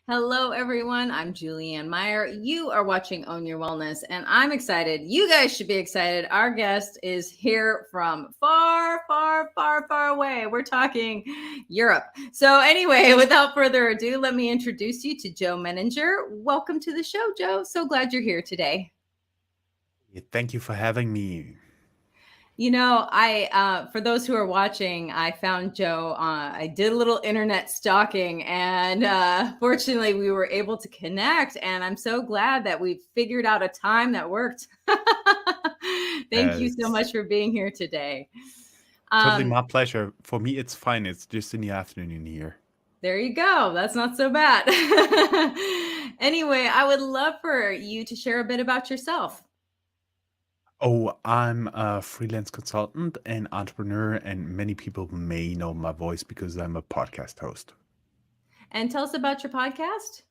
Hello, everyone. I'm Julianne Meyer. You are watching Own Your Wellness, and I'm excited. You guys should be excited. Our guest is here from far, far, far, far away. We're talking Europe. So, anyway, without further ado, let me introduce you to Joe Menninger. Welcome to the show, Joe. So glad you're here today. Thank you for having me. For those who are watching, I found Joe. I did a little internet stalking, and fortunately, we were able to connect. And I'm so glad that we figured out a time that worked. Thank you so It's much for being here today. totally Um, my pleasure. For me, it's fine. It's just in the afternoon here. there you go. That's not so bad. Anyway, I would love for you to share a bit about yourself. Oh, I'm a freelance consultant and entrepreneur, and many people may know my voice because I'm a podcast host. And tell us about your podcast.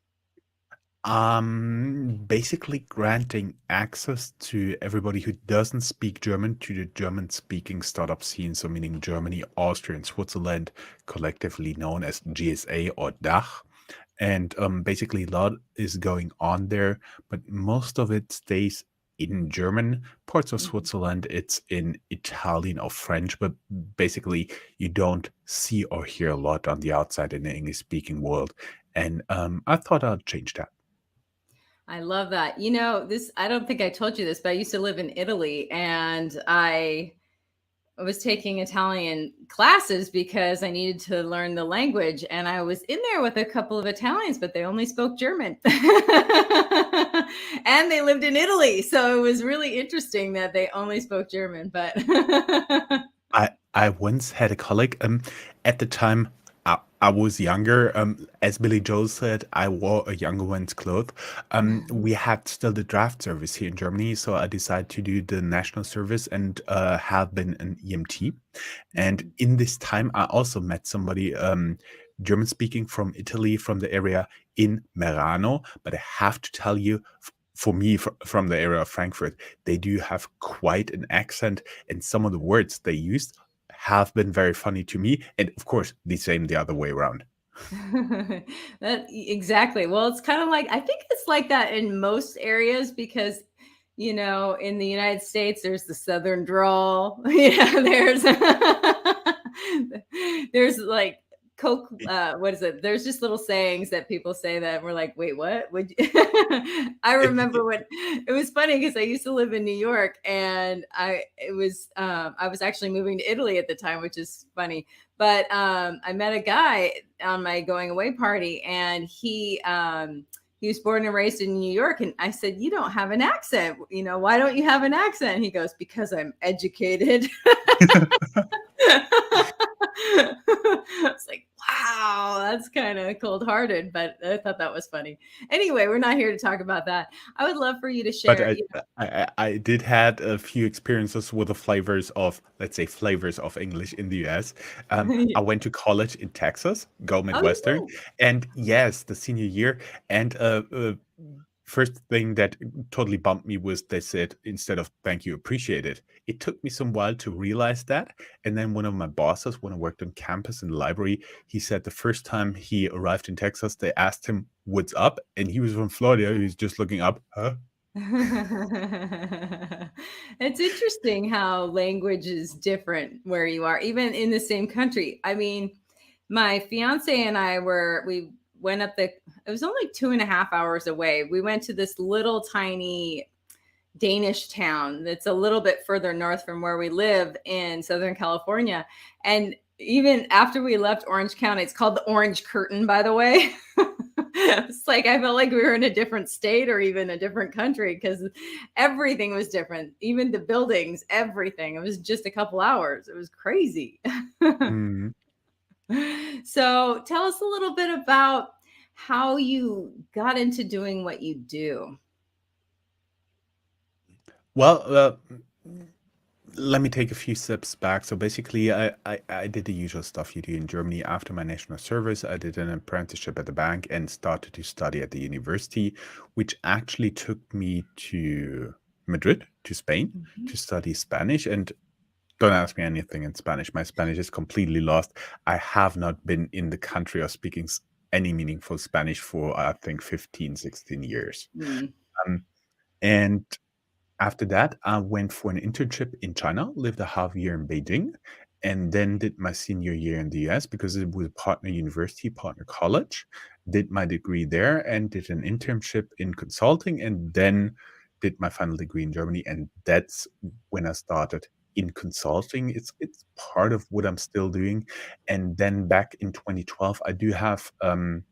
Basically granting access to everybody who doesn't speak German to the German speaking startup scene. So, meaning Germany, Austria, and Switzerland, collectively known as GSA or DACH. And basically, a lot is going on there, but most of it stays in German. Parts of Mhm. Switzerland, it's in Italian or French, but basically, you don't see or hear a lot on the outside in the English speaking world. And I thought I'd change that. I love that. I don't think I told you this, but I used to live in Italy and I was taking Italian classes because I needed to learn the language. And I was in there with a couple of Italians, but they only spoke German. And they lived in Italy. So it was really interesting that they only spoke German. But I once had a colleague. At the time, I was younger. As Billy Joel said, I wore a younger one's clothes. We had still the draft service here in Germany, so I decided to do the national service and have been an EMT. And in this time, I also met somebody German speaking from Italy, from the area in Merano. But I have to tell you, for me, from the area of Frankfurt, they do have quite an accent, and some of the words they used have been very funny to me. And of course, the same the other way around. exactly. Well, it's kind of like, I think it's like that in most areas because, in the United States, there's the Southern drawl. There's like Coke. What is it? There's just little sayings that people say that we're like, wait, what? I remember when it was funny because I used to live in New York and I was actually moving to Italy at the time, which is funny. But I met a guy on my going away party, and he was born and raised in New York. And I said, "You don't have an accent. Why don't you have an accent?" And he goes, "Because I'm educated." It's like, wow, that's kind of cold hearted, but I thought that was funny. Anyway, we're not here to talk about that. I would love for you to But share. I did had a few experiences with the flavors of, let's say, flavors of English in the US. I went to college in Texas, go Oh, you Midwestern, did? and yes, the senior year. And first thing that totally bumped me was they said, instead of thank you, appreciate it. It took me some while to realize that. And then one of my bosses, when I worked on campus in the library, he said the first time he arrived in Texas, they asked him, what's up? And he was from Florida. He was just looking up, huh? It's interesting how language is different where you are, even in the same country. I mean, my fiance and we went up it was only 2.5 hours away. We went to this little tiny Danish town that's a little bit further north from where we live in Southern California. And even after we left Orange County, it's called the Orange Curtain, by the way. It's like I felt like we were in a different state or even a different country because everything was different, even the buildings, everything. It was just a couple hours. It was crazy. Mm. So tell us a little bit about how you got into doing what you do. Well, let me take a few steps back. So basically, I did the usual stuff you do in Germany. After my national service, I did an apprenticeship at the bank and started to study at the university, which actually took me to Madrid, to Spain, Mhm. to study Spanish. And don't ask me anything in Spanish. My Spanish is completely lost. I have not been in the country of speaking any meaningful Spanish for, I think, 15, 16 years. Mm. Um, and after that, I went for an internship in China, lived a half year in Beijing, and then did my senior year in the US because it was partner university, partner college. Did my degree there and did an internship in consulting, and then did my final degree in Germany. And that's when I started in consulting. It's part of what I'm still doing. And then back in 2012, I do have an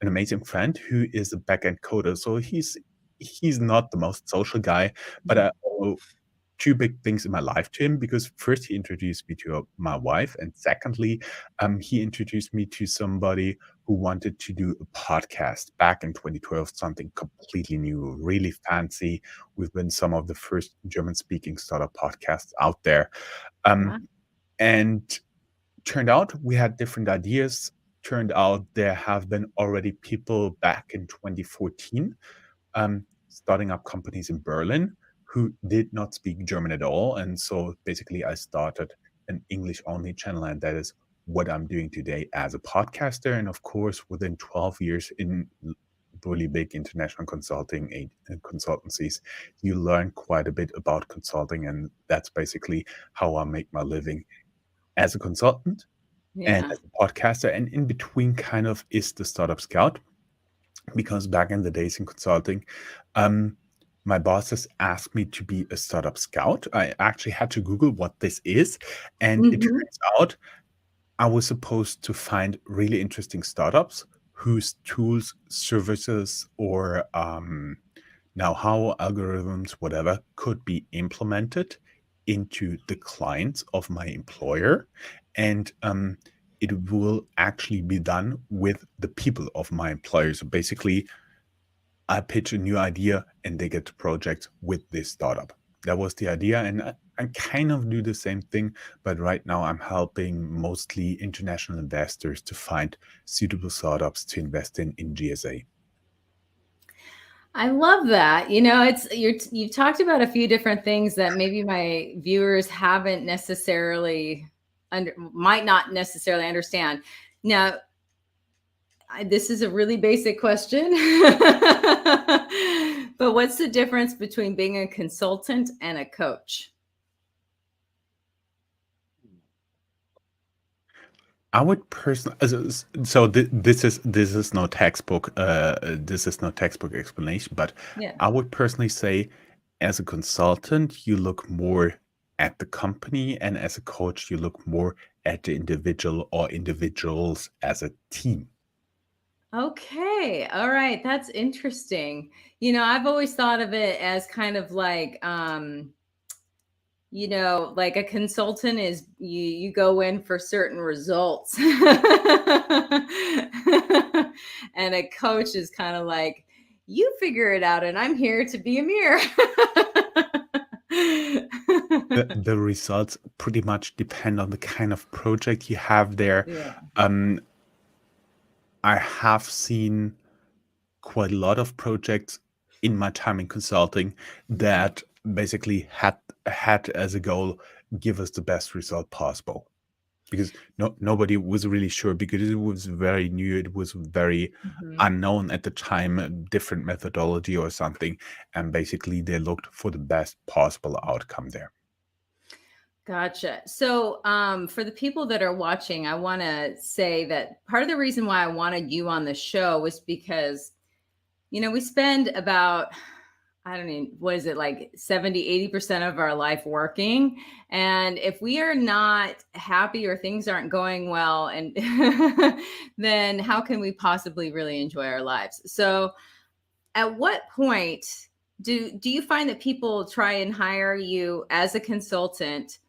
amazing friend who is a backend coder. So he's not the most social guy, but I owe two big things in my life to him because first he introduced me to my wife, and secondly, he introduced me to somebody who wanted to do a podcast back in 2012, something completely new, really fancy. We've been some of the first German-speaking startup podcasts out there, Wow. and turned out we had different ideas. Turned out there have been already people back in 2014 starting up companies in Berlin who did not speak German at all. And so basically, I started an English only channel, and that is what I'm doing today as a podcaster. And of course, within 12 years in really big international consultancies, you learn quite a bit about consulting. And that's basically how I make my living as a consultant and Yeah. as a podcaster. And in between, kind of, is the startup scout, because back in the days in consulting, my bosses asked me to be a startup scout. I actually had to Google what this is, and it Mhm. turns out I was supposed to find really interesting startups whose tools, services, or know-how, algorithms, whatever, could be implemented into the clients of my employer, and it will actually be done with the people of my employer. So basically, I pitch a new idea and they get the project with this startup. That was the idea. And I kind of do the same thing, but right now I'm helping mostly international investors to find suitable startups to invest in GSA. I love that. You've talked about a few different things that maybe my viewers haven't necessarily might not necessarily understand. Now, this is a really basic question, but what's the difference between being a consultant and a coach? I would personally, so this is no textbook. This is no textbook explanation, but Yeah. I would personally say, as a consultant, you look more at the company, and as a coach, you look more at the individual or individuals as a team. Okay. All right. That's interesting. I've always thought of it as kind of like, like a consultant is you go in for certain results. And a coach is kind of like, you figure it out and I'm here to be a mirror. The results pretty much depend on the kind of project you have there. Yeah. Um, I have seen quite a lot of projects in my time in consulting that basically had as a goal, give us the best result possible, because nobody was really sure, because it was very new, it was very Mhm. unknown at the time, a different methodology or something, and basically they looked for the best possible outcome there. Gotcha. So, for the people that are watching, I want to say that part of the reason why I wanted you on the show was because, we spend about, I don't know, what is it, like 70, 80% of our life working. And if we are not happy or things aren't going well, and then how can we possibly really enjoy our lives? So, at what point do you find that people try and hire you as a consultant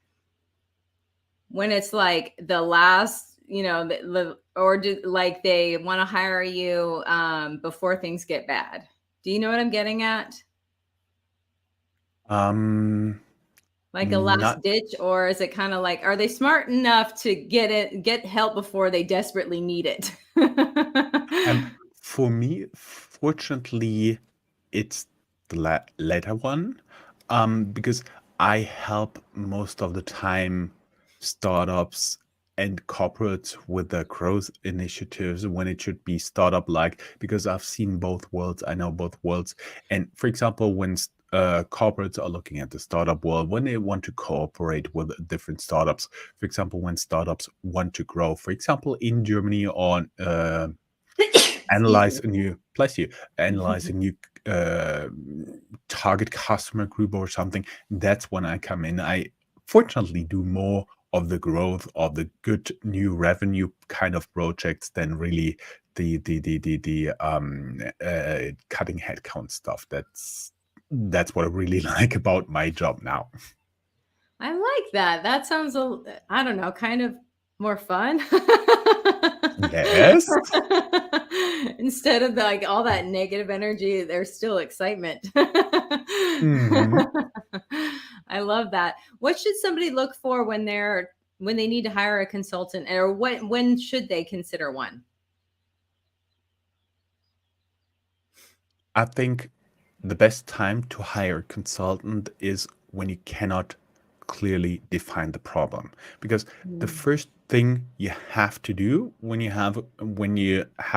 when it's like the last, or do like they want to hire you before things get bad? Do you know what I'm getting at? Um, Like a last Not ditch, or is it kind of like, are they smart enough to get help before they desperately need it? For me, fortunately, it's the latter one, because I help most of the time startups and corporates with their growth initiatives when it should be startup like, because I've seen both worlds, I know both worlds. And for example, when corporates are looking at the startup world, when they want to cooperate with different startups, for example, when startups want to grow, for example, in Germany, on Excuse analyze me. a new bless you analyze a new uh, target customer group or something, that's when I come in. I fortunately do more of the growth of the good new revenue kind of projects than really the cutting headcount stuff. That's what I really like about my job now. I like that. That sounds I don't know, kind of more fun. Yes. Instead of like all that negative energy, there's still excitement. Mhm. I love that. What should somebody look for when they need to hire a consultant, or when should they consider one? I think the best time to hire a consultant is when you cannot clearly define the problem. Because the Mm, first thing you have to do when you have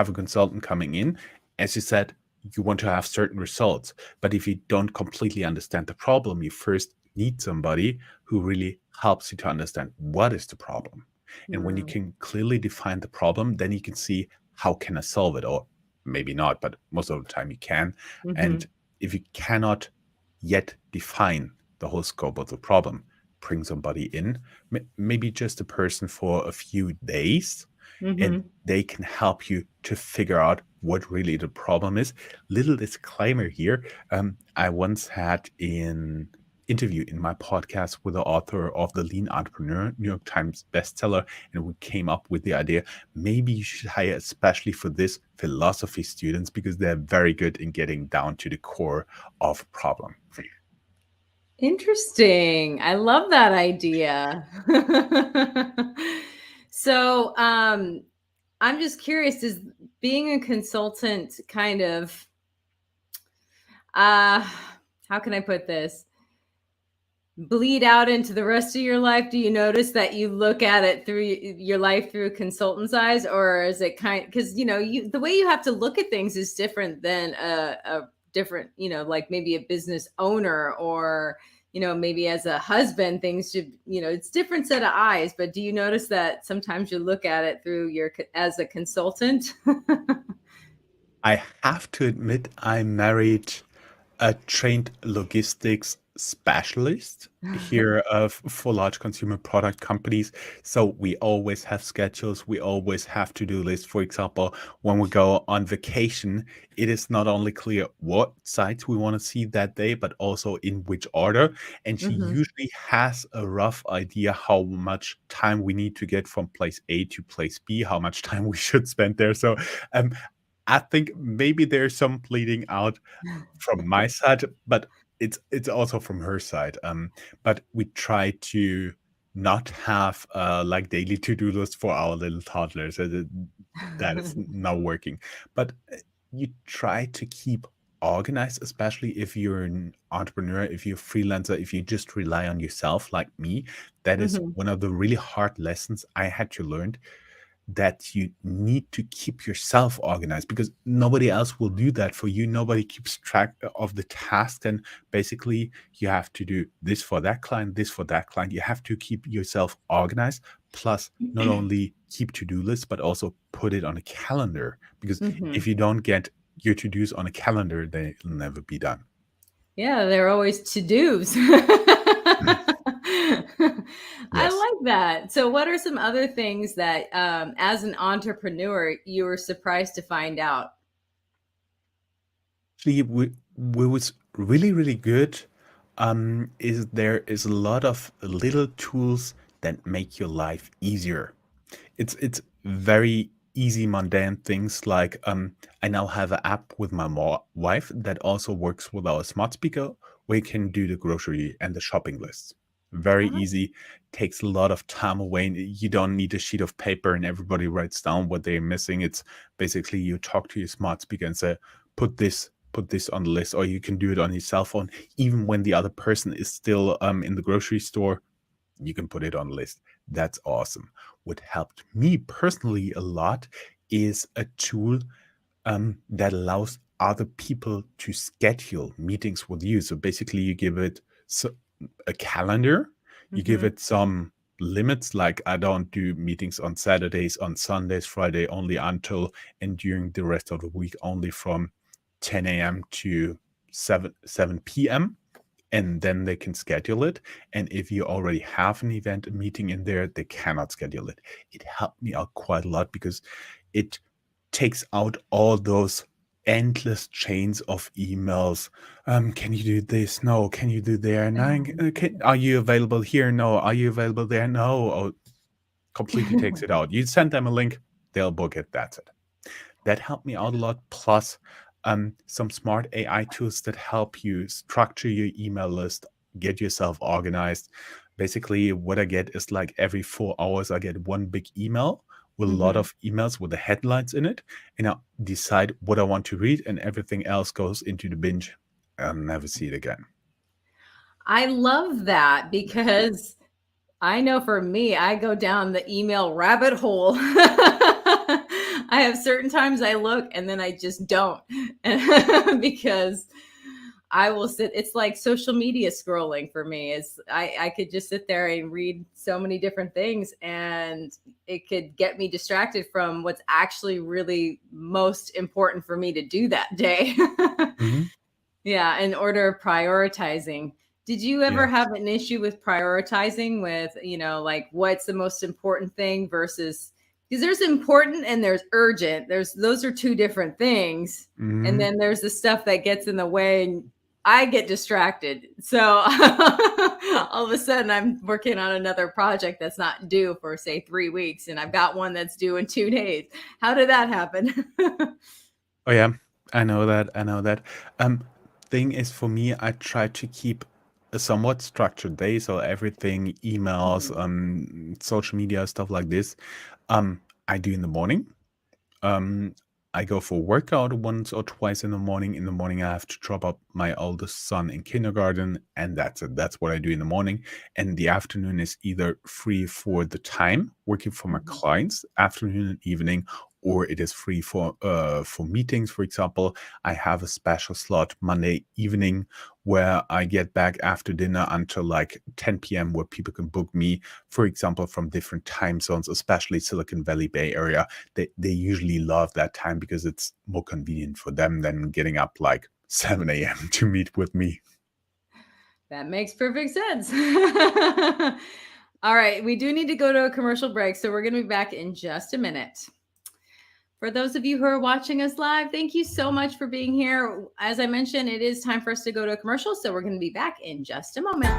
a consultant coming in, as you said, you want to have certain results. But if you don't completely understand the problem, you first need somebody who really helps you to understand what is the problem. And when you mm, can clearly define the problem, then you can see how can I solve it, or maybe not, but most of the time you can. And mhm, if you cannot yet define the whole scope of the problem, bring somebody in, maybe just a person for a few days, and mhm. they can help you to figure out what really the problem is. Little disclaimer here. I once had an interview in my podcast with the author of The Lean Entrepreneur, New York Times bestseller, and we came up with the idea maybe you should hire especially for this philosophy students, because they're very good in getting down to the core of a problem. Interesting. I love that idea. So, I'm just curious, does being a consultant kind of, uh, how can I put this? Bleed out into the rest of your life? Do you notice that you look at it through your life through a consultant's eyes, or is it because the way you have to look at things is different than a different, like maybe a business owner, or maybe as a husband, things should, it's different set of eyes. But do you notice that sometimes you look at it through as a consultant? I have to admit, I married a trained logistics specialist here for large consumer product companies. So we always have schedules, we always have to-do lists. For example, when we go on vacation, it is not only clear what sites we want to see that day, but also in which order. And she Hmm. usually has a rough idea how much time we need to get from place A to place B, how much time we should spend there. So um, I think maybe there's some bleeding out from my side, but it's also from her side. But we try to not have like daily to-do lists for our little toddlers. That is not working. But you try to keep organized, especially if you're an entrepreneur, if you're a freelancer, if you just rely on yourself like me. That is Hmm. one of the really hard lessons I had to learn, that you need to keep yourself organized, because nobody else will do that for you. Nobody keeps track of the task. And basically, you have to do this for that client, this for that client. You have to keep yourself organized. Plus, not only keep to-do lists, but also put it on a calendar. Because Hmm. if you don't get your to-dos on a calendar, they'll never be done. Yeah, they're always to-dos. I Yes. like that. So what are some other things that, as an entrepreneur, you were surprised to find out? Actually, we was really, really good. Is there is a lot of little tools that make your life easier. It's very easy, mundane things like I now have an app with my wife that also works with our smart speaker. We can do the grocery and the shopping lists. Very Oh, easy, takes a lot of time away. You don't need a sheet of paper and everybody writes down what they're missing. It's basically you talk to your smart speaker and say, put this on the list, or you can do it on your cell phone. Even when the other person is still in the grocery store, you can put it on the list. That's awesome. what helped me personally a lot is a tool that allows other people to schedule meetings with you. So basically, you give it a calendar, you give it some limits, like I don't do meetings on Saturdays, on Sundays, Friday only until, and during the rest of the week only from 10 a.m. to 7 p.m. And then they can schedule it. And if you already have an event, a meeting in there, they cannot schedule it. It helped me out quite a lot because it takes out all those endless chains of emails. Can you do this? No. Can you do there? No. Are you available here? No. Are you available there? No. Oh, completely takes it out. You send them a link, they'll book it. That's it. That helped me out a lot. Plus, some smart AI tools that help you structure your email list, get yourself organized. Basically, what I get is like every 4 hours, I get one big email with a lot of emails with the headlines in it, and I'll decide what I want to read, and everything else goes into the binge. I'll never see it again. I love that because I know for me, I go down the email rabbit hole. I have certain times I look and then I just don't because I will sit. It's like social media scrolling for me. I could just sit there and read so many different things, and it could get me distracted from what's actually really most important for me to do that day. Yeah, in order of prioritizing. Did you ever have an issue with prioritizing with, like what's the most important thing versus, because there's important and there's urgent. Those are two different things. And then there's the stuff that gets in the way and I get distracted. So all of a sudden I'm working on another project that's not due for say 3 weeks. And I've got one that's due in 2 days. How did that happen? Oh yeah, I know that. Thing is, for me, I try to keep a somewhat structured day. So everything, emails, social media, stuff like this, I do in the morning. I go for a workout once or twice in the morning. In the morning, I have to drop up my oldest son in kindergarten, and that's it. That's what I do in the morning. And the afternoon is either free for the time working for my clients, afternoon and evening, or it is free for meetings. For example, I have a special slot Monday evening where I get back after dinner until like 10 p.m. where people can book me, for example, from different time zones, especially Silicon Valley Bay Area. They usually love that time because it's more convenient for them than getting up like 7 a.m. to meet with me. That makes perfect sense. All right, we do need to go to a commercial break, so we're going to be back in just a minute. For those of you who are watching us live, thank you so much for being here. As I mentioned, it is time for us to go to a commercial, so we're going to be back in just a moment.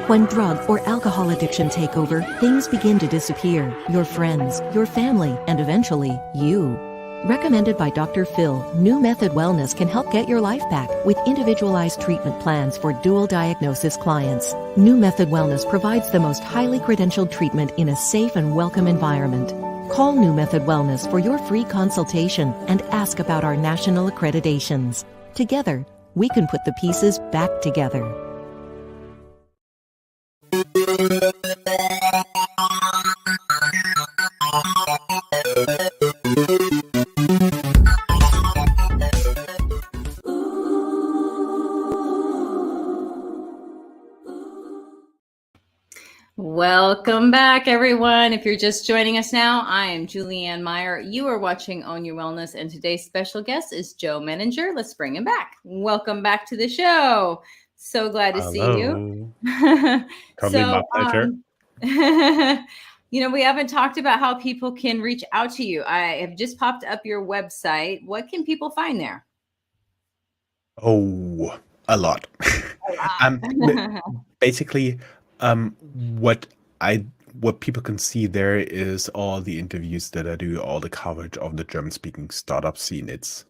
When drug or alcohol addiction take over, things begin to disappear. Your friends, your family, and eventually, you. Recommended by Dr. Phil, New Method Wellness can help get your life back with individualized treatment plans for dual diagnosis clients. New Method Wellness provides the most highly credentialed treatment in a safe and welcome environment. Call New Method Wellness for your free consultation and ask about our national accreditations. Together, we can put the pieces back together. Welcome back, everyone. If you're just joining us now, I am Julianne Meyer. You are watching Own Your Wellness, and today's special guest is Joe Menninger. Let's bring him back. Welcome back to the show. So glad to see you. Totally my pleasure. We haven't talked about how people can reach out to you. I have just popped up your website. What can people find there? Oh, a lot. Basically, what people can see there is all the interviews that I do, all the coverage of the German-speaking startup scene. It's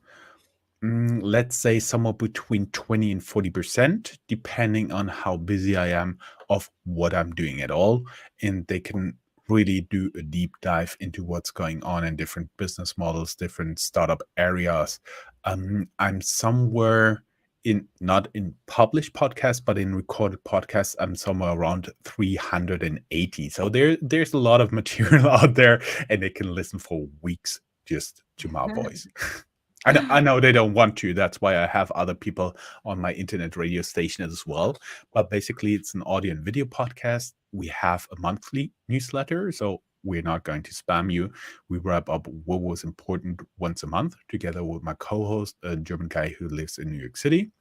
let's say somewhere between 20 and 40%, depending on how busy I am of what I'm doing at all. And they can really do a deep dive into what's going on in different business models, different startup areas. I'm somewhere not in published podcasts, but in recorded podcasts, I'm somewhere around 380. So there's a lot of material out there, and they can listen for weeks just to my voice. I know they don't want to. That's why I have other people on my internet radio station as well. But basically, it's an audio and video podcast. We have a monthly newsletter, so we're not going to spam you. We wrap up what was important once a month together with my co-host, a German guy who lives in New York City.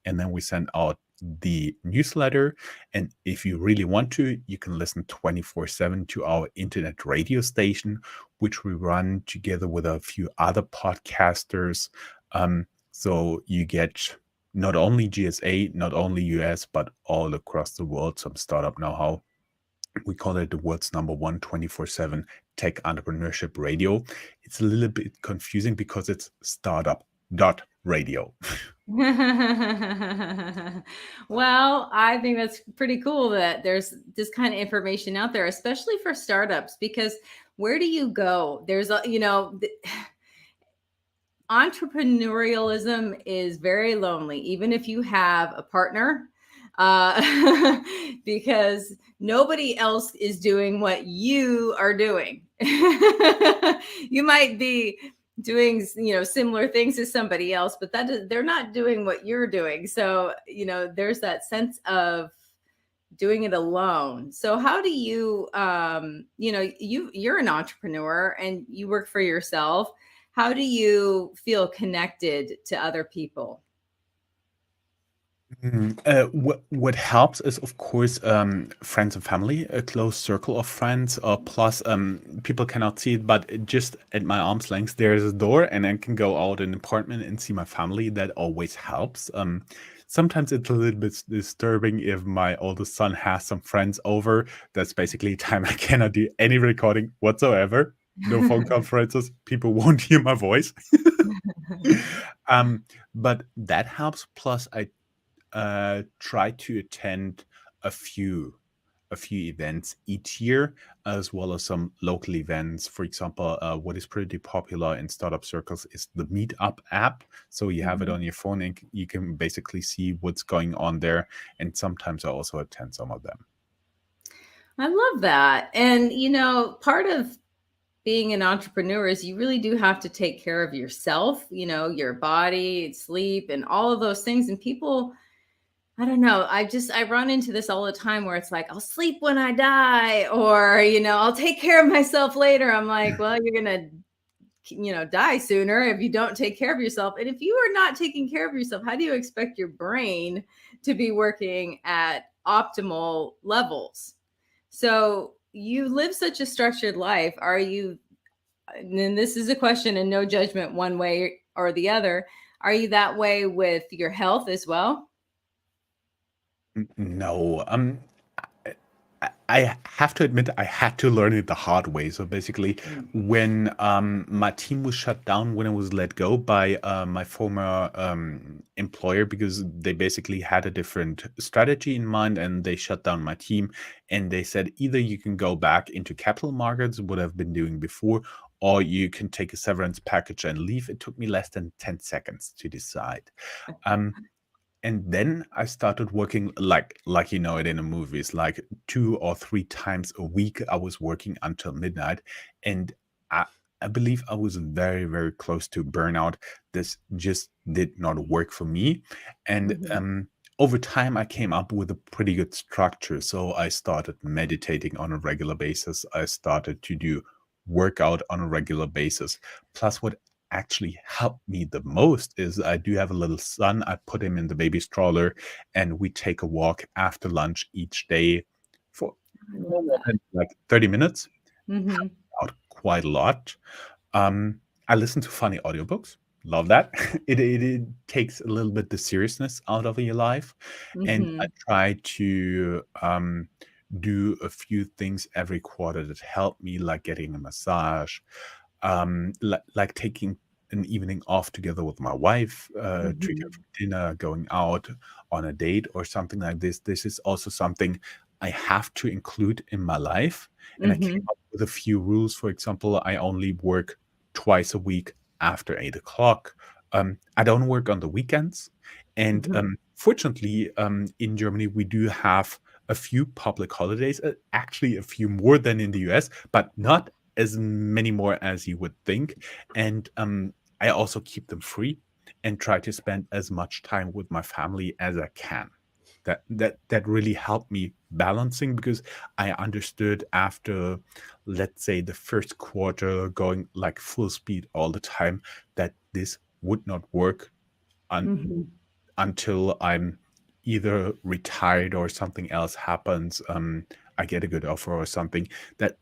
And then we send out the newsletter. And if you really want to, you can listen 24/7 to our internet radio station, which we run together with a few other podcasters. So you get not only GSA, not only US, but all across the world, some startup know-how. We call it the world's #1 24/7 tech entrepreneurship radio. It's a little bit confusing because it's startup.radio. Well, I think that's pretty cool that there's this kind of information out there, especially for startups, because where do you go? There's entrepreneurialism is very lonely, even if you have a partner, because nobody else is doing what you are doing. You might be doing similar things as somebody else, but they're not doing what you're doing. So there's that sense of doing it alone. So how do you you're an entrepreneur and you work for yourself. How do you feel connected to other people? What helps is, of course, friends and family, a close circle of friends. Plus, people cannot see it, but just at my arm's length, there is a door, and I can go out in an apartment and see my family. That always helps. Sometimes it's a little bit disturbing if my oldest son has some friends over. That's basically a time I cannot do any recording whatsoever. No phone conferences. People won't hear my voice. But that helps. Plus, I try to attend a few events each year, as well as some local events. For example, what is pretty popular in startup circles is the Meetup app. So you have it on your phone and you can basically see what's going on there. And sometimes I also attend some of them. I love that. And, part of being an entrepreneur is you really do have to take care of yourself, your body, sleep, and all of those things. And people, I don't know. I run into this all the time where it's like, I'll sleep when I die, or, I'll take care of myself later. I'm like, well, you're going to, die sooner if you don't take care of yourself. And if you are not taking care of yourself, how do you expect your brain to be working at optimal levels? So you live such a structured life. And this is a question and no judgment one way or the other. Are you that way with your health as well? No, I have to admit I had to learn it the hard way. So basically, when my team was shut down, when I was let go by my former employer, because they basically had a different strategy in mind, and they shut down my team, and they said either you can go back into capital markets, what I've been doing before, or you can take a severance package and leave. It took me less than 10 seconds to decide. Um, and then I started working like you know it in the movies, like 2 or 3 times a week. I was working until midnight, and I, I believe I was very, very close to burnout. This just did not work for me, and Mhm. over time I came up with a pretty good structure. So I started meditating on a regular basis. I started to do workout on a regular basis. Plus, what actually helped me the most is I do have a little son. I put him in the baby stroller and we take a walk after lunch each day for I no love more that. than like 30 minutes. Hmm. Out quite a lot. I listen to funny audiobooks. Love that. It takes a little bit the seriousness out of your life. And I Hmm. try to do a few things every quarter that help me, like getting a massage, like taking an evening off together with my wife, treat her Hmm. for dinner, going out on a date or something like this. This is also something I have to include in my life. And I came Hmm. up with a few rules. For example, I only work twice a week after 8 o'clock. I don't work on the weekends. And Hmm. fortunately, in Germany, we do have a few public holidays, actually a few more than in the US, but not as many more as you would think. And I also keep them free and try to spend as much time with my family as I can. That really helped me balancing, because I understood after, let's say, the first quarter going like full speed all the time, that this would not work un- Hmm. until I'm either retired or something else happens. I get a good offer or something.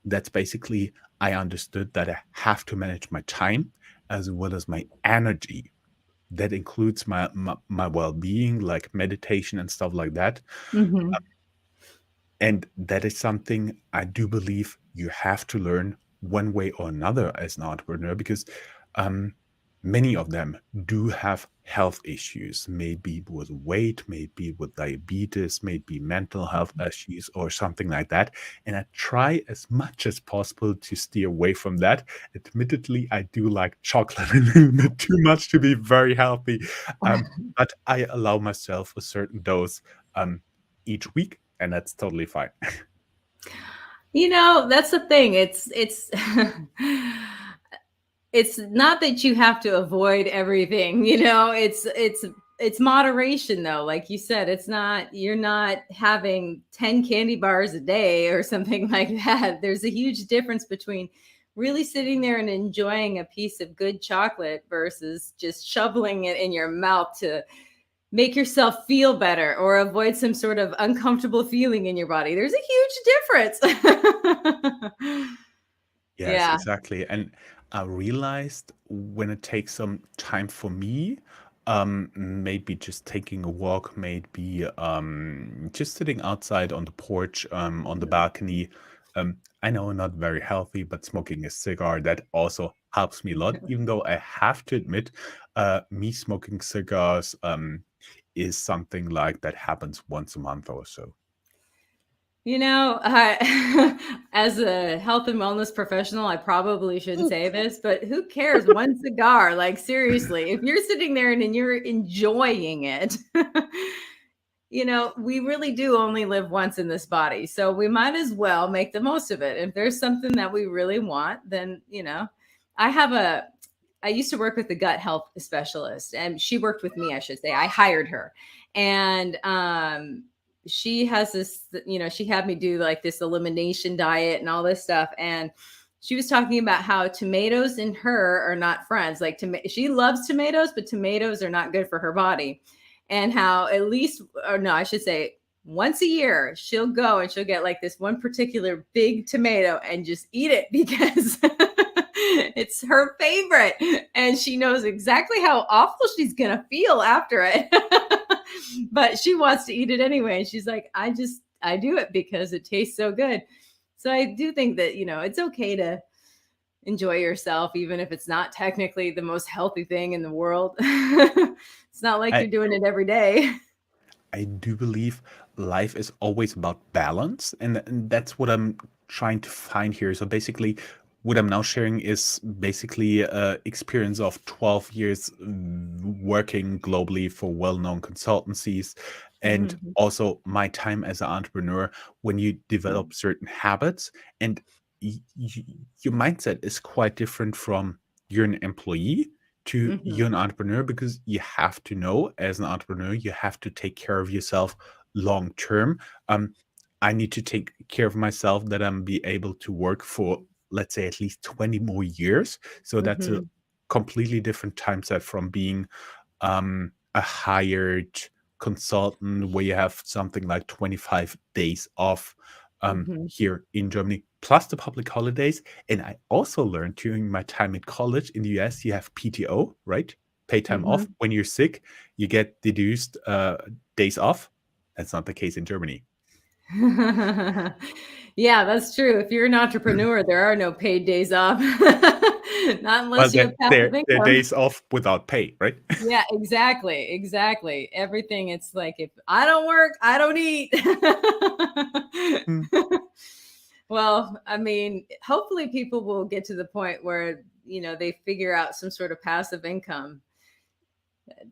That's basically, I understood that I have to manage my time as well as my energy. That includes my well-being, like meditation and stuff like that. Hmm. And that is something I do believe you have to learn one way or another as an entrepreneur, because um, many of them do have health issues, maybe with weight, maybe with diabetes, maybe mental health issues or something like that. And I try as much as possible to steer away from that. Admittedly, I do like chocolate a little bit too much to be very healthy, but I allow myself a certain dose um, each week, and that's totally fine. That's the thing. It's it's not that you have to avoid everything, it's moderation though. Like you said, it's not you're not having 10 candy bars a day or something like that. There's a huge difference between really sitting there and enjoying a piece of good chocolate versus just shoveling it in your mouth to make yourself feel better or avoid some sort of uncomfortable feeling in your body. There's a huge difference. Yes, Yeah. exactly. And I realized when it takes some time for me, maybe just taking a walk, maybe just sitting outside on the porch, on the balcony. I know not very healthy, but smoking a cigar, that also helps me a lot. Even though I have to admit, me smoking cigars is something like that happens once a month or so. As a health and wellness professional, I probably shouldn't say this, but who cares? One cigar, like seriously, if you're sitting there and you're enjoying it, we really do only live once in this body. So we might as well make the most of it. If there's something that we really want, then, I have a, I used to work with the gut health specialist and she worked with me, I should say. I hired her. And she has this, she had me do like this elimination diet and all this stuff. And she was talking about how tomatoes and her are not friends. Like she loves tomatoes, but tomatoes are not good for her body. And how at least, or no, I should say once a year, she'll go and she'll get like this one particular big tomato and just eat it because it's her favorite. And she knows exactly how awful she's going to feel after it. But she wants to eat it anyway. And she's like, I do it because it tastes so good. So I do think that, it's okay to enjoy yourself, even if it's not technically the most healthy thing in the world. It's not like I you're doing it every day. I do believe life is always about balance, and that's what I'm trying to find here. So basically, what I'm now sharing is basically experience of 12 years working globally for well-known consultancies, and Mhm. also my time as an entrepreneur. When you develop certain habits, and your mindset is quite different from you're an employee to you're Mhm. an entrepreneur, because you have to know, as an entrepreneur, you have to take care of yourself long term. Um, I need to take care of myself that I'm be able to work for, let's say, at least 20 more years. So that's a Mhm. completely different time set from being a hired consultant where you have something like 25 days off Mhm. here in Germany, plus the public holidays. And I also learned during my time in college in the US, you have PTO, right? Pay time off. Mhm. When you're sick, you get deduced days off. That's not the case in Germany. Yeah, that's true. If you're an entrepreneur, there are no paid days off. Not Well, unless you have passive they're income. days off without pay, right? Yeah, exactly. Exactly. Everything, it's like, if I don't work, I don't eat. Mm. Well, I mean, hopefully people will get to the point where, they figure out some sort of passive income.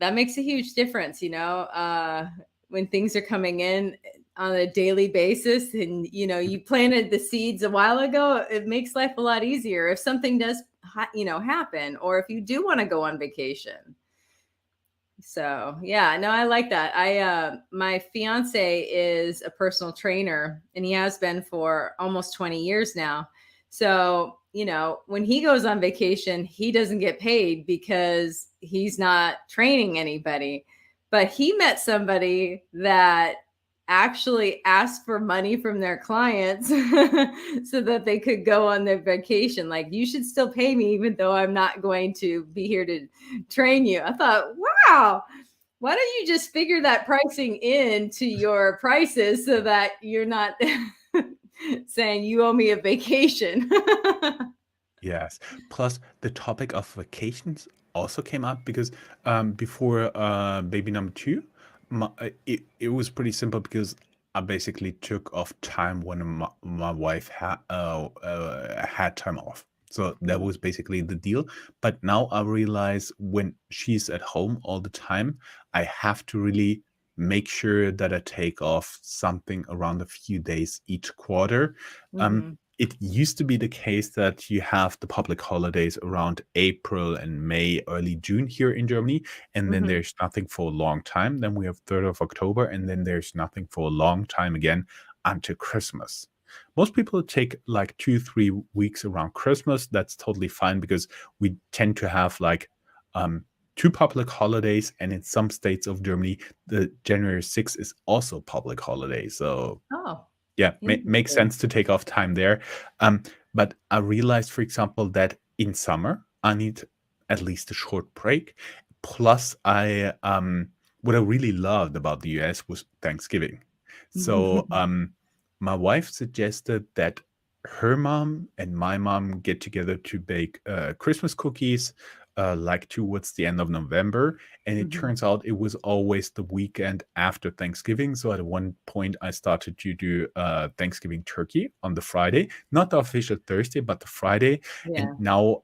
That makes a huge difference, when things are coming in on a daily basis, and, you planted the seeds a while ago, it makes life a lot easier if something does, happen, or if you do want to go on vacation. So yeah, no, I like that. My fiance is a personal trainer, and he has been for almost 20 years now. So, when he goes on vacation, he doesn't get paid because he's not training anybody. But he met somebody that actually asked for money from their clients so that they could go on their vacation. Like, you should still pay me even though I'm not going to be here to train you. I thought, wow, why don't you just figure that pricing into your prices so that you're not saying you owe me a vacation? Yes. Plus, the topic of vacations also came up because before baby number two, it was pretty simple because I basically took off time when my wife had time off. So that was basically the deal. But now I realize when she's at home all the time, I have to really make sure that I take off something around a few days each quarter. Um, Mhm. it used to be the case that you have the public holidays around April and May, early June here in Germany, and then Mhm. there's nothing for a long time. Then we have 3rd of October, and then there's nothing for a long time again until Christmas. Most people take like 2, 3 weeks around Christmas. That's totally fine because we tend to have like two public holidays, and in some states of Germany, the January 6th is also public holiday. So Oh, yeah, makes interesting. sense to take off time there. Um, but I realized, for example, that in summer I need at least a short break. Plus, what I really loved about the US was Thanksgiving. So my wife suggested that her mom and my mom get together to bake Christmas cookies, like towards the end of November, and it Mhm. turns out it was always the weekend after Thanksgiving. So at one point, I started to do Thanksgiving turkey on the Friday, not the official Thursday, but the Friday. And Yeah. now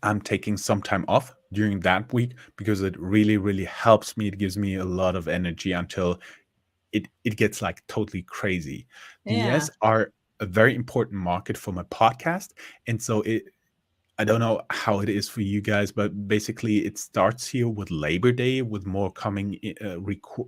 I'm taking some time off during that week because it really, really helps me. It gives me a lot of energy until it gets like totally crazy. The Yeah. US are a very important market for my podcast, and so I don't know how it is for you guys, but basically it starts here with Labor Day, with more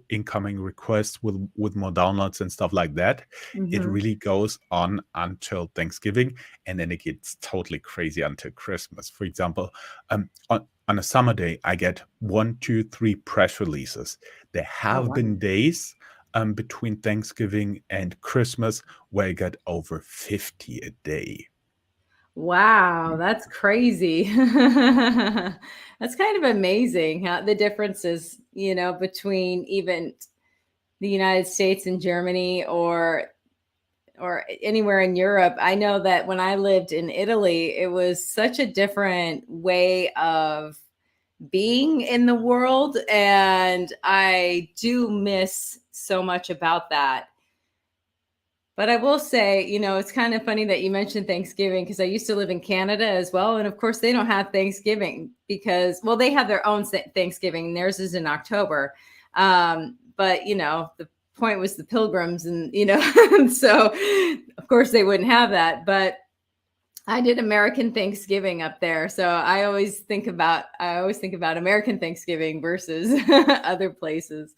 incoming requests, with more downloads and stuff like that. It Mhm. really goes on until Thanksgiving, and then it gets totally crazy until Christmas. For example, on a summer day, I get 1, 2, 3 press releases. There Oh, have wow. been days between Thanksgiving and Christmas where I got over 50 a day. Wow, that's crazy. That's kind of amazing how the differences, between even the United States and Germany or anywhere in Europe. I know that when I lived in Italy, it was such a different way of being in the world, and I do miss so much about that. But I will say, it's kind of funny that you mentioned Thanksgiving, because I used to live in Canada as well. And of course, they don't have Thanksgiving because, well, they have their own Thanksgiving. Theirs is in October. But, the point was the pilgrims and, so of course they wouldn't have that. But I did American Thanksgiving up there. So I always think about American Thanksgiving versus other places.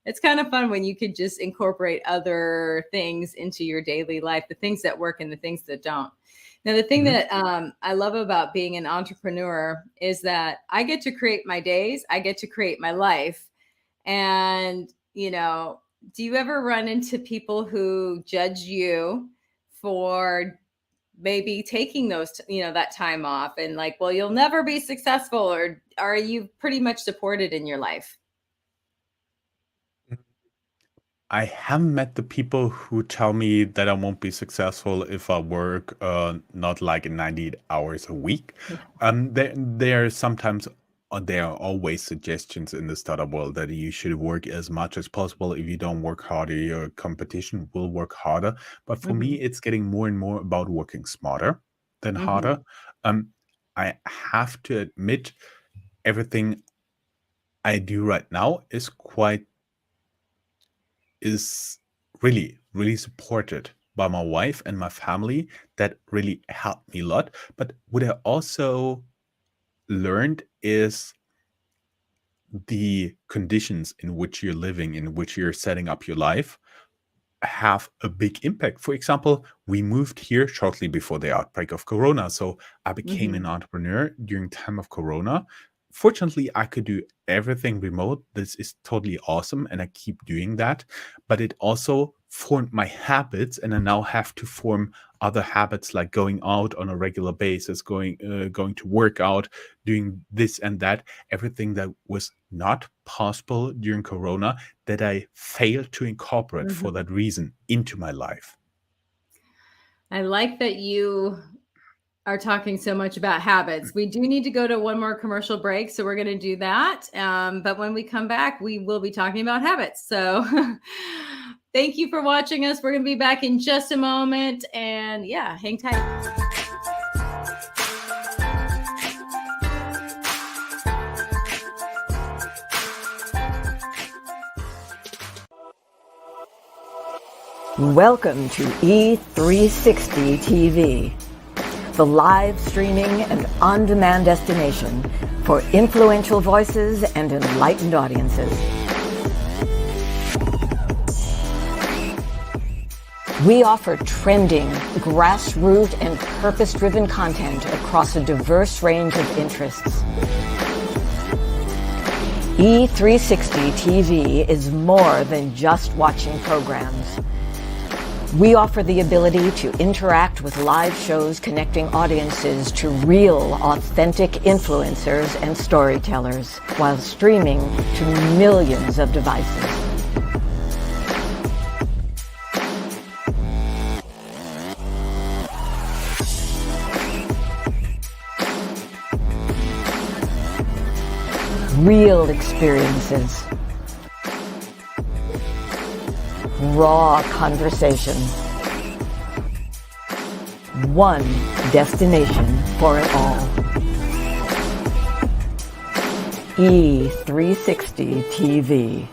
It's kind of fun when you could just incorporate other things into your daily life, the things that work and the things that don't. Now, the thing that I love about being an entrepreneur is that I get to create my days. I get to create my life. And, do you ever run into people who judge you for maybe taking those, that time off and like, well, you'll never be successful, or are you pretty much supported in your life? I haven't met the people who tell me that I won't be successful if I work not like 90 hours a week. There are sometimes, there are always suggestions in the startup world that you should work as much as possible. If you don't work harder, your competition will work harder. But for me, it's getting more and more about working smarter than harder. I have to admit, everything I do right now is really, really supported by my wife and my family. That really helped me a lot. But what I also learned is the conditions in which you're living, in which you're setting up your life, have a big impact. For example, we moved here shortly before the outbreak of Corona. So I became an entrepreneur during time of Corona. Fortunately, I could do everything remote. This is totally awesome, and I keep doing that. But it also formed my habits, and I now have to form other habits, like going out on a regular basis, going to work out, doing this and that. Everything that was not possible during Corona, that I failed to incorporate for that reason into my life. I like that you are talking so much about habits. We do need to go to one more commercial break, so we're going to do that. But when we come back, we will be talking about habits. So thank you for watching us. We're going to be back in just a moment, and yeah, hang tight. Welcome to E360 TV, the live streaming and on-demand destination for influential voices and enlightened audiences. We offer trending, grassroots, and purpose-driven content across a diverse range of interests. E360 TV is more than just watching programs. We offer the ability to interact with live shows connecting audiences to real, authentic influencers and storytellers while streaming to millions of devices. Real experiences. Raw conversation. One destination for it all. E360 TV.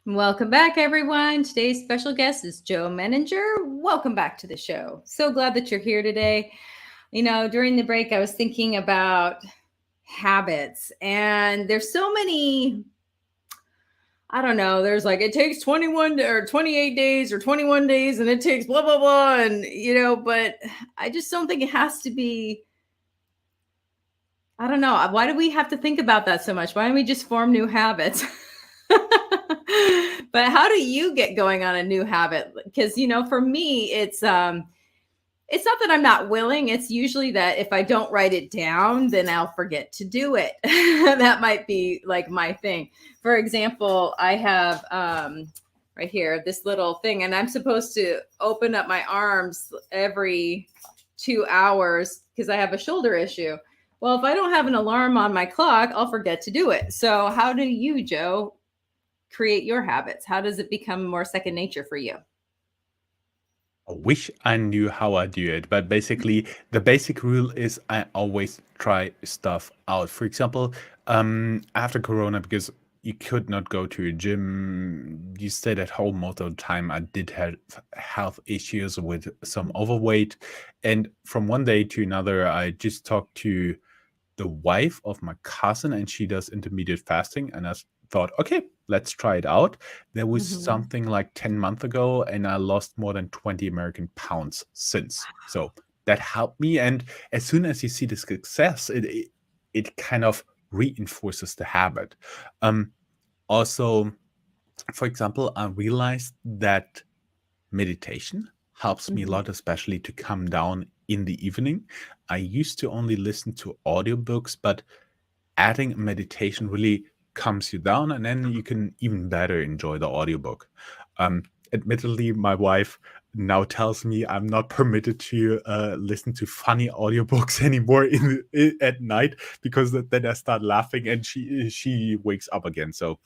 Welcome back, everyone. Today's special guest is Joe Menninger. Welcome back to the show. So glad that you're here today. During the break, I was thinking about habits, and there's so many. I don't know. There's like, it takes 21 or 28 days or 21 days, and it takes blah, blah, blah. And, but I just don't think it has to be. I don't know. Why do we have to think about that so much? Why don't we just form new habits? But how do you get going on a new habit? Because, for me, it's not that I'm not willing. It's usually that if I don't write it down, then I'll forget to do it. That might be like my thing. For example, I have right here this little thing, and I'm supposed to open up my arms every 2 hours because I have a shoulder issue. Well, if I don't have an alarm on my clock, I'll forget to do it. So how do you, Joe, create your habits? How does it become more second nature for you? I wish I knew how I do it, but basically the basic rule is I always try stuff out. For example, after Corona, because you could not go to a gym, you stayed at home most of the time. I did have health issues with some overweight, and from one day to another, I just talked to the wife of my cousin, and she does intermediate fasting, and I thought, okay, let's try it out. There was something like 10 months ago, and I lost more than 20 American pounds since. So that helped me. And as soon as you see the success, it kind of reinforces the habit. Also, for example, I realized that meditation helps me a lot, especially to calm down in the evening. I used to only listen to audiobooks, but adding meditation really calms you down, and then you can even better enjoy the audiobook. Admittedly, my wife now tells me I'm not permitted to listen to funny audiobooks anymore at night, because then I start laughing and she wakes up again. So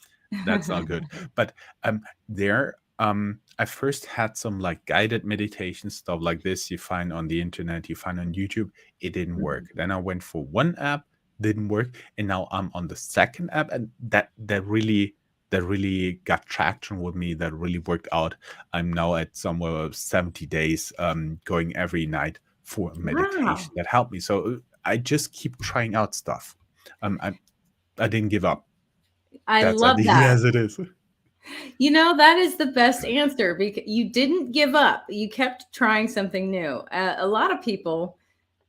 that's not good. But I first had some like guided meditation stuff like this you find on the internet, you find on YouTube. It didn't work. Then I went for one app, didn't work, and now I'm on the second app, and that really got traction with me. That really worked out. I'm now at somewhere 70 days going every night for meditation. Wow. That helped me. So I just keep trying out stuff. I didn't give up. I That's love as easy that. as it is. That is the best answer, because you didn't give up. You kept trying something new. A lot of people,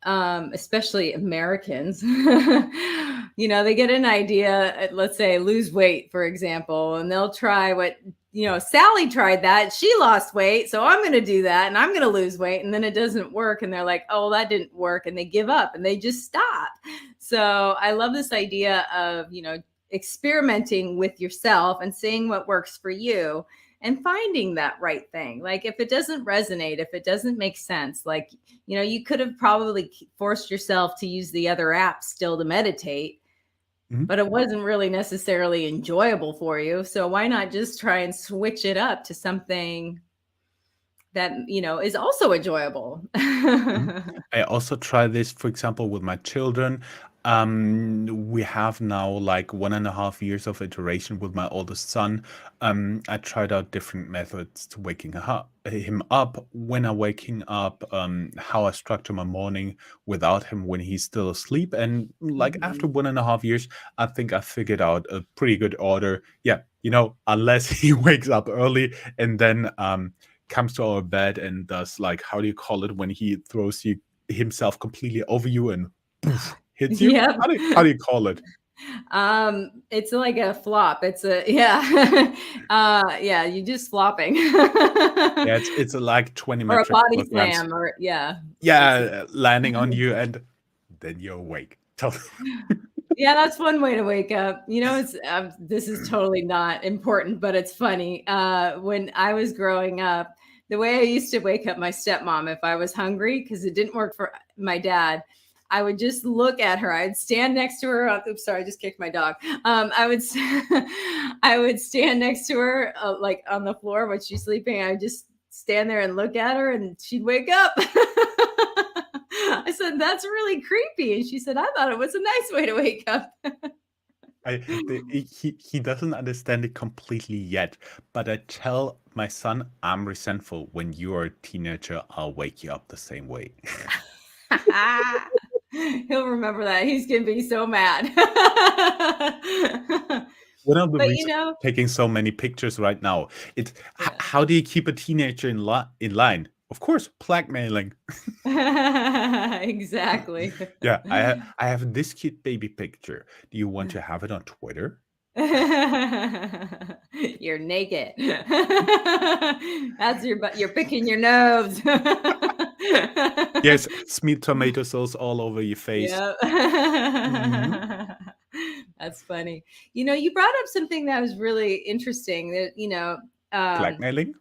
especially Americans, they get an idea, let's say lose weight, for example, and they'll try what, Sally tried that. She lost weight. So I'm going to do that, and I'm going to lose weight. And then it doesn't work. And they're like, oh, that didn't work. And they give up and they just stop. So I love this idea of, experimenting with yourself and seeing what works for you and finding that right thing. Like if it doesn't resonate, if it doesn't make sense, like, you could have probably forced yourself to use the other app still to meditate, but it wasn't really necessarily enjoyable for you. So why not just try and switch it up to something that, is also enjoyable? I also try this, for example, with my children. We have now like 1.5 years of iteration with my oldest son. I tried out different methods to waking him up, when I'm waking up, how I structure my morning without him when he's still asleep. And like after 1.5 years, I think I figured out a pretty good order. Yeah, unless he wakes up early and then comes to our bed and does like, how do you call it, when he throws himself completely over you and poof, hits you? Yep. How do you call it? It's like a flop. It's yeah, you just flopping. Yeah, it's like 20 Or a metric body kilograms. slam, or Yeah, landing on you, and then you're awake. Yeah, that's one way to wake up. It's this is totally not important, but it's funny. When I was growing up, the way I used to wake up my stepmom if I was hungry, because it didn't work for my dad, I would just look at her. I'd stand next to her. Oops, sorry, I just kicked my dog. I would stand next to her, like on the floor when she's sleeping. I would just stand there and look at her, and she'd wake up. I said, that's really creepy. And she said, I thought it was a nice way to wake up. he doesn't understand it completely yet, but I tell my son, I'm resentful. When you are a teenager, I'll wake you up the same way. He'll remember that. He's gonna be so mad. One of the But reasons taking so many pictures right now, it's yeah. how do you keep a teenager in line? Of course, blackmailing. Exactly. Yeah, I have this cute baby picture. Do you want to have it on Twitter? You're naked. That's you're picking your nose. Yes, smeared tomato sauce all over your face. Yep. Mhm. That's funny. You brought up something that was really interesting that, Blackmailing?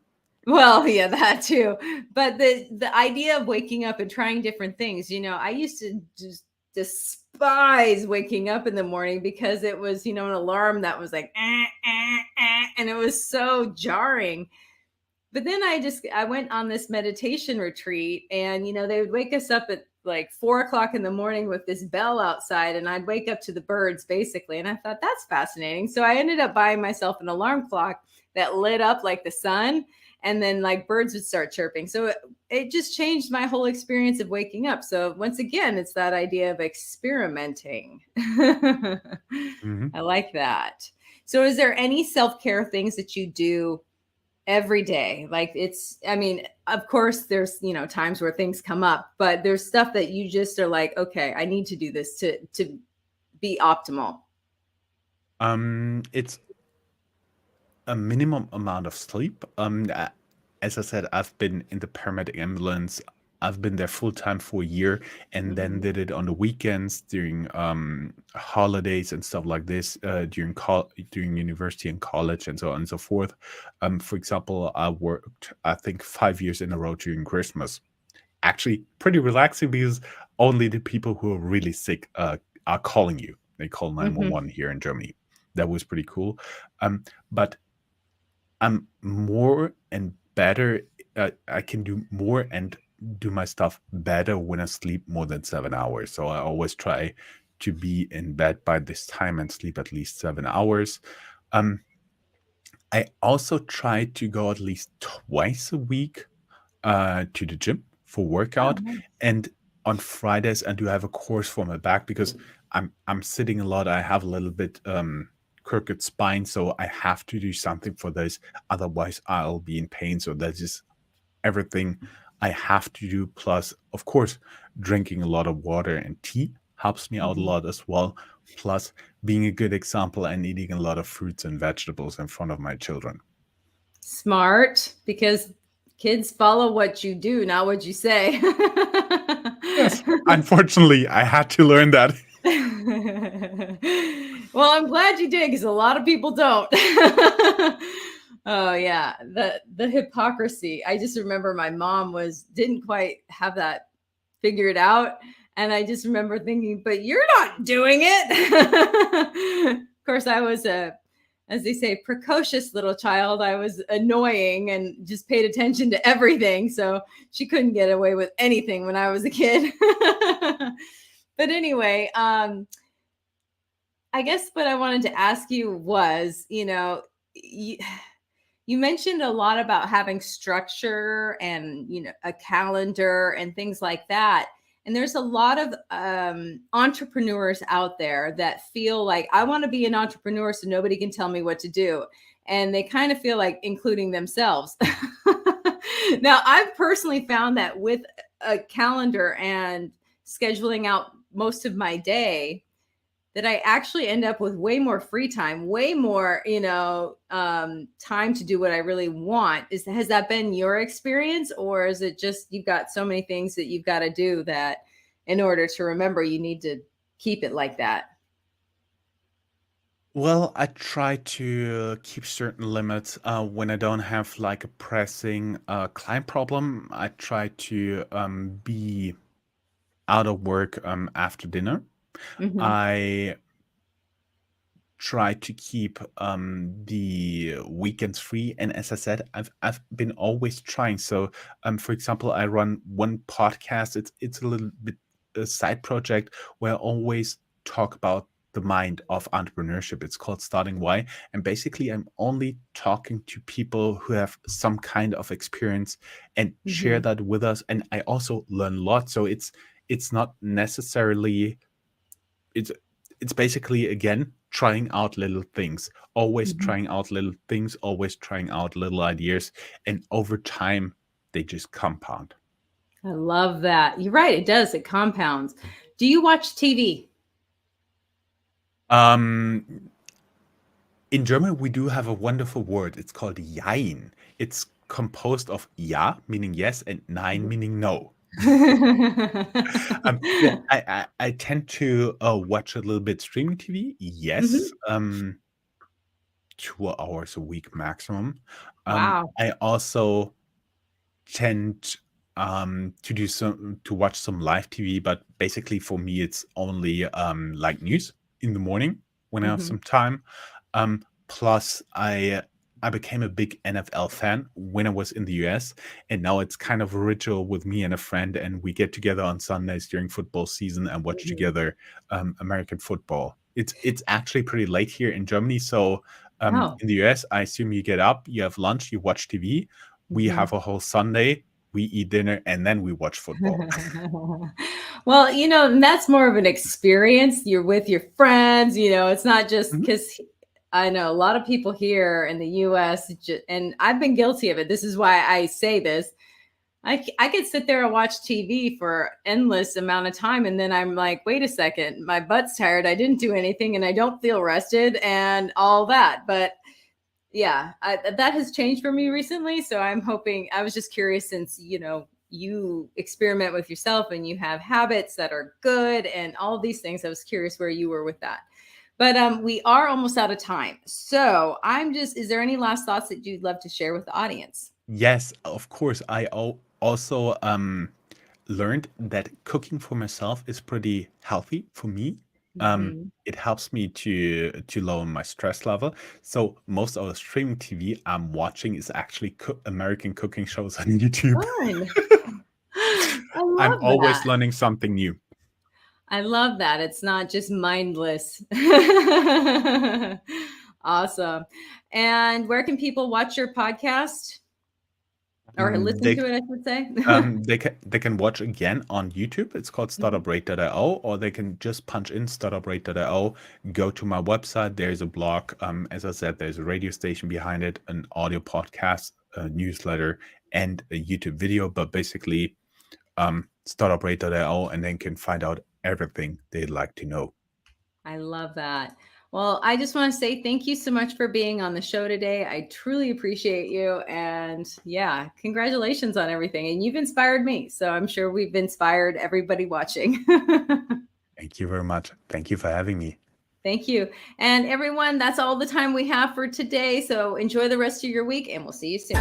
well, yeah, that too. But the idea of waking up and trying different things, I used to just despise waking up in the morning because it was, an alarm that was like, and it was so jarring. But then I went on this meditation retreat, and, they would wake us up at like 4 o'clock in the morning with this bell outside, and I'd wake up to the birds basically. And I thought, that's fascinating. So I ended up buying myself an alarm clock that lit up like the sun, and then like birds would start chirping. So it just changed my whole experience of waking up. So once again, it's that idea of experimenting. Mhm. I like that. So is there any self-care things that you do every day? Like of course there's, times where things come up, but there's stuff that you just are like, okay, I need to do this to be optimal. It's a minimum amount of sleep. As I said, I've been in the paramedic ambulance. I've been there full time for a year, and then did it on the weekends during holidays and stuff like this, during university and college and so on and so forth. For example, I worked, I think, 5 years in a row during Christmas. Actually, pretty relaxing because only the people who are really sick are calling you. They call 911 here in Germany. That was pretty cool. But I'm more and better. I can do more and do my stuff better when I sleep more than 7 hours. So I always try to be in bed by this time and sleep at least 7 hours. I also try to go at least twice a week to the gym for workout. nice. And on Fridays, I do have a course for my back because I'm sitting a lot. I have a little bit crooked spine, so I have to do something for this. Otherwise, I'll be in pain. So that is everything I have to do. Plus, of course, drinking a lot of water and tea helps me out a lot as well. Plus, being a good example and eating a lot of fruits and vegetables in front of my children. Smart, because kids follow what you do, not what you say. Yes, unfortunately, I had to learn that. Well, I'm glad you did, because a lot of people don't. Oh yeah, the hypocrisy. I just remember my mom didn't quite have that figured out, and I just remember thinking, but you're not doing it. Of course, I was as they say, precocious little child. I was annoying and just paid attention to everything, so she couldn't get away with anything when I was a kid. But anyway, I guess what I wanted to ask you was, you mentioned a lot about having structure and, a calendar and things like that. And there's a lot of entrepreneurs out there that feel like, I want to be an entrepreneur so nobody can tell me what to do. And they kind of feel like including themselves. Now, I've personally found that with a calendar and scheduling out most of my day, that I actually end up with way more free time, way more, time to do what I really want. Has that been your experience, or is it just you've got so many things that you've got to do that in order to remember, you need to keep it like that? Well, I try to keep certain limits. When I don't have like a pressing client problem, I try to be out of work after dinner. I try to keep the weekends free, and as I said, I've been always trying. So, for example, I run one podcast. It's a little bit a side project where I always talk about the mind of entrepreneurship. It's called Starting Why. And basically, I'm only talking to people who have some kind of experience and share Mhm. that with us. And I also learn a lot. So it's not necessarily it's basically, again, trying out little things, always Mhm. trying out little things, always trying out little ideas, and over time they just compound. I love that. You're right. It does. It compounds. Do you watch TV? um in German we do have a wonderful word. It's called Jein. It's composed of ja meaning yes and nein meaning no. Yeah, I tend to watch a little bit streaming TV. Yes, Mhm. 2 hours a week maximum. Wow. I also tend to watch some live TV, but basically for me it's only like news in the morning when I have Mhm. some time. Plus I became a big NFL fan when I was in the US, and now it's kind of a ritual with me and a friend, and we get together on Sundays during football season and watch Mhm. together American football. It's actually pretty late here in Germany, so Oh. in the US, I assume you get up, you have lunch, you watch TV. We Mhm. have a whole Sunday, we eat dinner, and then we watch football. Well, and that's more of an experience. You're with your friends, it's not just Mhm. because I know a lot of people here in the US, and I've been guilty of it. This is why I say this. I could sit there and watch TV for endless amount of time. And then I'm like, wait a second, my butt's tired. I didn't do anything and I don't feel rested and all that. But yeah, that has changed for me recently. So I'm hoping, I was just curious since, you experiment with yourself and you have habits that are good and all of these things. I was curious where you were with that. But we are almost out of time. So is there any last thoughts that you'd love to share with the audience? Yes, of course. I also learned that cooking for myself is pretty healthy for me. Mhm. It helps me to lower my stress level. So most of the streaming TV I'm watching is actually American cooking shows on YouTube. Fun. I I'm love always that. learning something new. I love that. It's not just mindless. Awesome. And where can people watch your podcast or Mm, listen They to it, I should say? they can watch again on YouTube. It's called Mhm. startuprate.io, or they can just punch in startuprate.io, go to my website. There's a blog. As I said, there's a radio station behind it, an audio podcast, a newsletter, and a YouTube video. But basically, startuprate.io, and then can find out everything they'd like to know. I love that. Well, I just want to say thank you so much for being on the show today. I truly appreciate you. And yeah, congratulations on everything. And you've inspired me. So I'm sure we've inspired everybody watching. Thank you very much. Thank you for having me. Thank you. And everyone, that's all the time we have for today. So enjoy the rest of your week and we'll see you soon.